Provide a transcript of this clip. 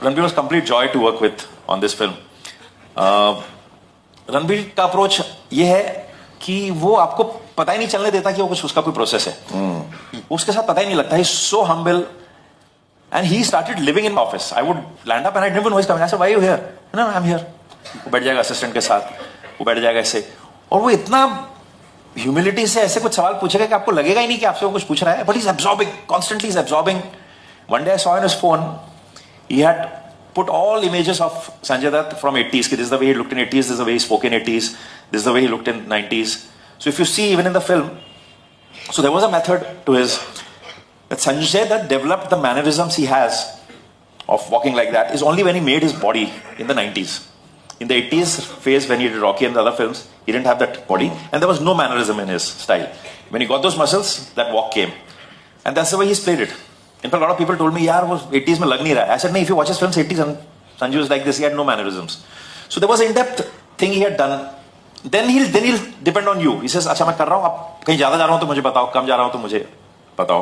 Ranbir was complete joy to work with on this film. Ranbir का approach ये है कि वो आपको पता ही नहीं चलने देता कि वो कुछ उसका कोई प्रोसेस है. उसके साथ पता ही नहीं लगता. He so humble and he started living in office. I would land up and I didn't know he is coming. I said why you here. No I am here. वो बैठ जाएगा असिस्टेंट के साथ, वो बैठ जाएगा ऐसे, और वो इतना ह्यूमिलिटी से ऐसे कुछ सवाल पूछेगा कि आपको लगेगा ही नहीं कि आपसे वो कुछ पूछ रहा है. But he is absorbing, constantly is absorbing. One day I saw on his phone, he had put all images of Sanjay Dutt from 80s. This is the way he looked in 80s, this is the way he spoke in 80s, this is the way he looked in 90s. So if you see even in the film, so there was a method to his, that Sanjay Dutt developed the mannerisms he has of walking like that is only when he made his body in the 90s. In the 80s phase when he did Rocky and the other films, he didn't have that body and there was no mannerism in his style. When he got those muscles, that walk came. And that's the way he's played it. In fact, a lot of people told me, yaar, wo 80s mein lag nahi raha. I said, no, if you watch his films, 80s, Sanju is like this, he had no mannerisms. So there was an in-depth thing he had done. Then he'll depend on you. He says, अच्छा मैं कर रहा हूँ, आप कहीं ज्यादा जा रहा हूँ तो मुझे बताओ, कम जा रहा हूँ तो मुझे बताओ.